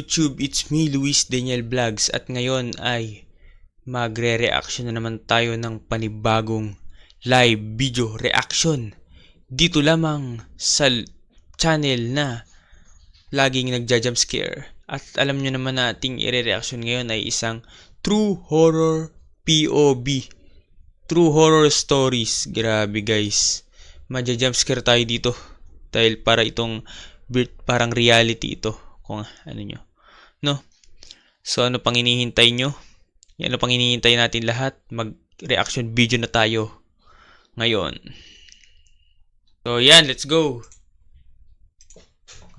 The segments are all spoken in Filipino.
YouTube? It's me, Luis Daniel Vlogs, at ngayon ay magre-reaction na naman tayo ng panibagong live video reaction dito lamang sa channel na laging nagja-jumpscare. At alam nyo naman na ating i-reaction ngayon ay isang true horror POV, true horror stories. Grabe guys, magja-jumpscare tayo dito dahil para itong parang reality ito, kung ano nyo, no? So ano pang hinihintay nyo? Ano pang hinihintay natin lahat? Mag-reaction video na tayo ngayon. So yan, let's go.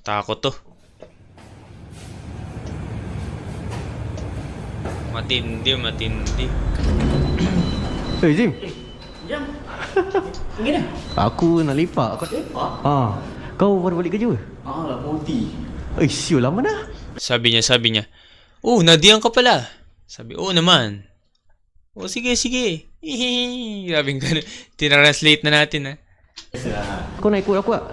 Takot to. Matindi. Hey Jim, Jam. Gini. aku nak lepak. Kau baru balik kerja? Moti. Siul lama dah. Sabi niya, oh, nadiyan ka pala. Sabi, oh naman. Oh, sige. Sabing gano'n. Tinranslate na natin, ha. Kau nak ikut aku tak?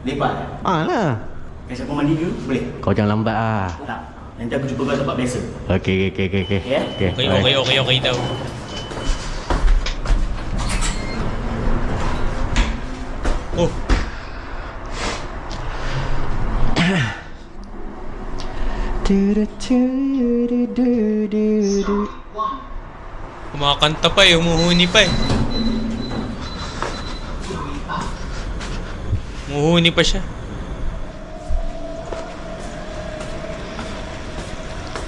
Lepak. Lah. Kasi aku mandi dulu, boleh? Kau jangan lambat ah. Tak. Nanti aku jumpa kau tempat biasa. Okey. Ya? Okay daw. Oh, kumakanta pa eh, umuhuni pa eh. Umuhuni pa siya.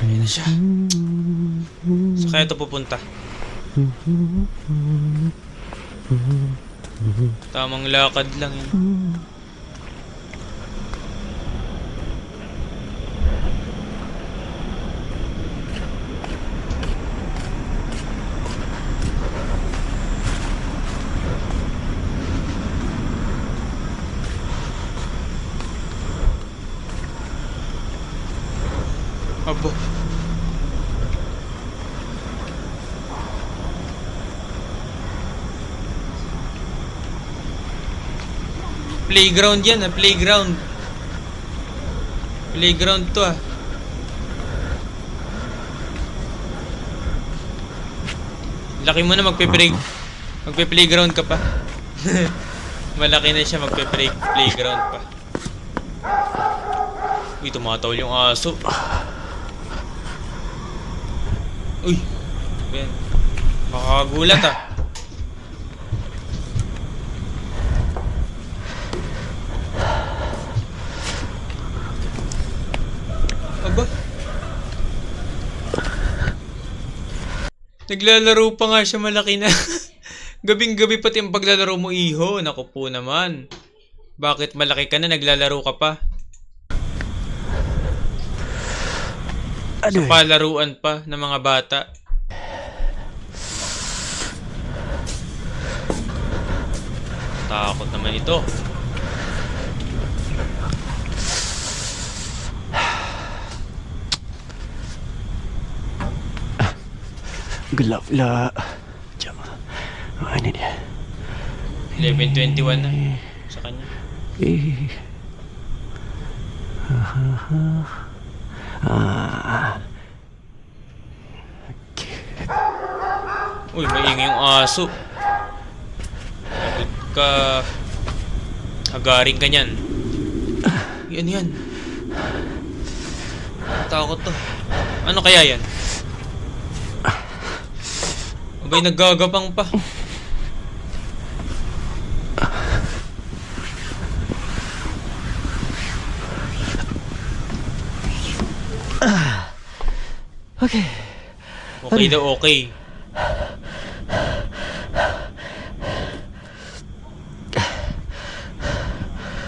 Ayun na siya. Saan kaya ito pupunta? Tamang lakad lang yun. Abo. Playground yan, playground. Playground to ah. Laki mo na magpe-playground ka pa. Malaki na siya, magpe-playground pa. Uy, tumatawal yung aso. Uy, Ben, makakagulat ah. Aba, naglalaro pa nga siya, malaki na. Gabing-gabi pati ang paglalaro mo, iho. Naku po naman. Bakit malaki ka na, naglalaro ka pa? Sa palaruan pa ng mga bata. Takot naman ito. Gelap pula. Jom. Mana dia? 11:21 na sa kanya. Uy, maingay yung aso. Lagot ka. Hagaring ka niyan. Yan. Takot to. Ano kaya yan? Abay, naggagapang pa. Okay daw, okay.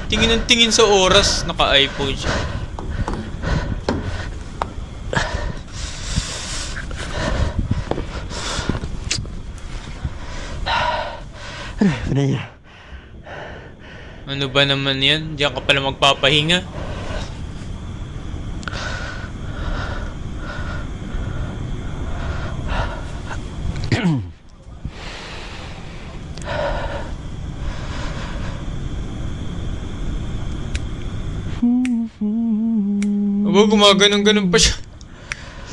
Tingin ng tingin sa oras, naka-iPhone siya. Benarnya. Ano ba naman yan? Diyan ka pala magpapahinga. Aba, Aba, gumaganong-ganon pa siya.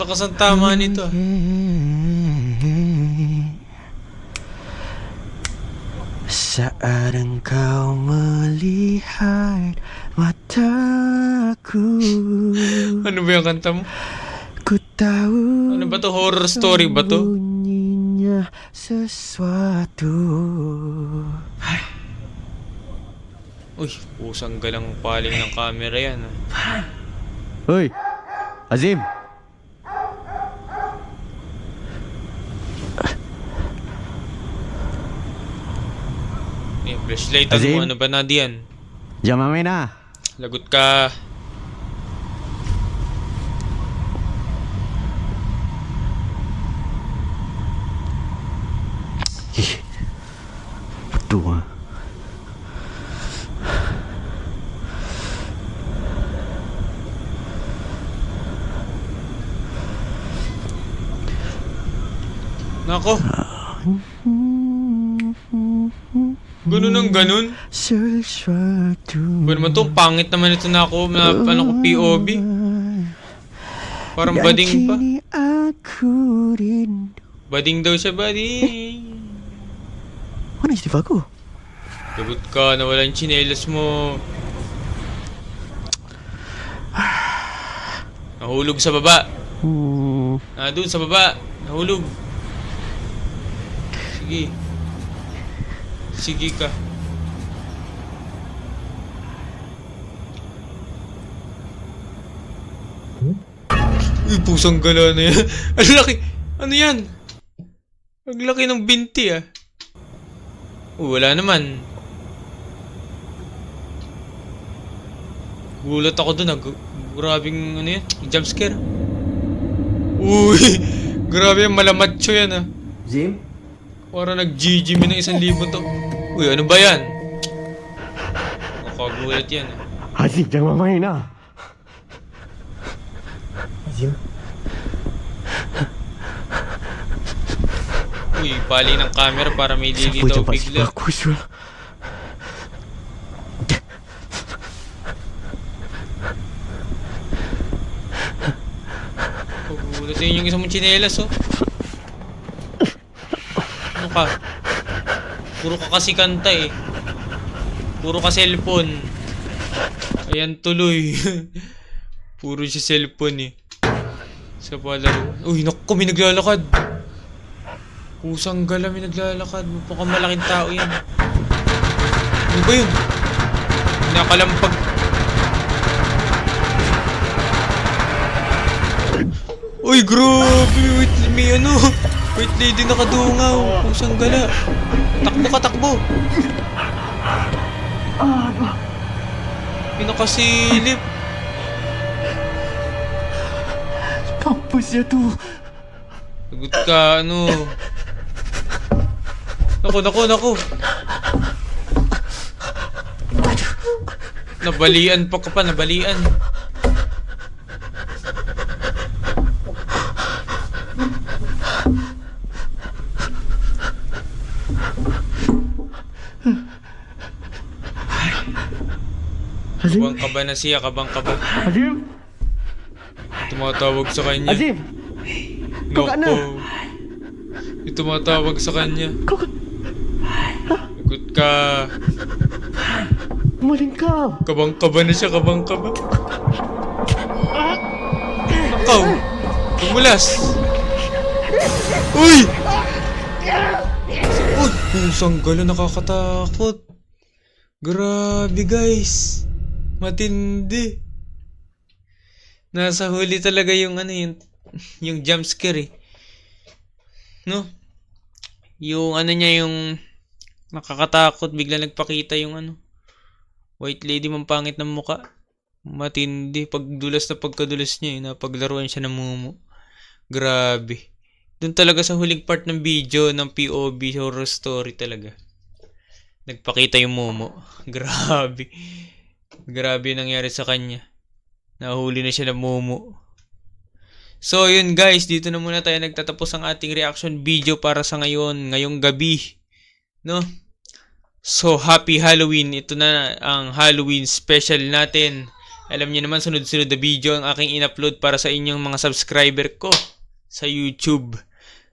Lakas ang tama nito. Saat engkau melihat mataku, Ano ba yung kanta mo? ku tahu Ano ba to? Horror story ba to? bunyinya sesuatu. Uy, pusang galang paling ng camera yan. Hoi, Azim. Flashlight mo. Azim? Ano ba na diyan? Jangan main ah. Lagot ka. Betul ah. Nako. Ganun ang ganun. Sesuatu. Ba naman to? Pangit naman ito na ako. Ano ko POV. Parang bading pa. Kini aku rindu. Bading daw siya, bading. Mana istighfar aku? Lagot ka. Nawala yung tsinelas mo. Nahulog sa baba. Doon sa baba. Nahulog. Sige. Sige ka. Uy, pusang gala na yan. Ang laki. Ano yan? Ang laki ng binti ah. Wala naman. Gulat ako dun ah. Grabing ano yan? Jump scare. Uy! Grabe yan. Malamatcho yan ah. Zim? Parang nag-GG ng 1,000 to. Uy, ano ba yan? Makagulat yan ah. Azim, jangan main ah. Zim? Uy, pali ng camera para may Siapa lilitaw jumpa bigla. istighfar aku Syul? Pagulat yun yung isang mong tsinelas oh. Ano ka? Puro ka kasi kanta eh. Puro ka cellphone. Ayan tuloy. Puro siya cellphone eh. Sa palaro. Uy, naku, may naglalakad. Pusang gala, may naglalakad. Mukhang malaking tao yan. Ano ba yun? Nakalampag. Uy, grabe. Wait, may ano. Wait, lady nakadungaw. Pusang gala. Takbo ka, takbo. Pinakasilip. Apa sih tu? Sagot ka, ano. Naku. Nabalian pa ka pa, nabalian. Azim? Kabang kaba na siya, kabang kaba. Azim? Tumatawag sa kanya. Azim? Kau kat mana? Tumatawag sa kanya. Kau kat... Sagot ka. Maling kau. Kabang kaba na siya, kabang kaba. Nakaw! Tumulas! Uy! Uy! Pusang gala, nakakatakot. Grabe guys. Matindi. Nasa huli talaga yung ano yung jump scare eh. No? Yung ano niya yung nakakatakot, bigla nagpakita yung ano. White lady mampangit ng muka. Matindi. Pagdulas na pagkadulas niya eh. Napaglaruan siya ng mumu. Grabe. Doon talaga sa huling part ng video ng POV horror story talaga. Nagpakita yung mumu. Grabe. Grabe yung nangyari sa kanya. Nahuli na siya ng mumu. So yun guys, dito na muna tayo nagtatapos ang ating reaction video para sa ngayong gabi. No? So happy Halloween. Ito na ang Halloween special natin Alam niyo naman, sunod-sunod na video ang aking in-upload para sa inyong mga subscriber ko sa YouTube.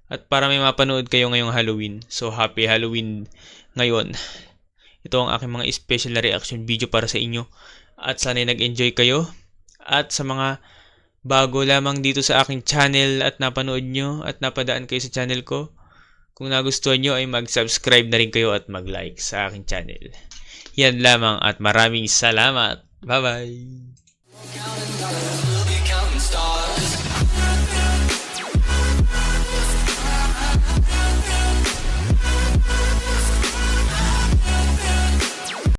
At para may mapanood kayo ngayong Halloween. So, happy Halloween ngayon. Ito ang aking mga special na reaction video para sa inyo. At sana'y nag-enjoy kayo. At sa mga bago lamang dito sa aking channel at napanood nyo at napadaan kayo sa channel ko, kung nagustuhan nyo ay mag-subscribe na rin kayo at mag-like sa aking channel. Yan lamang at maraming salamat. Bye-bye!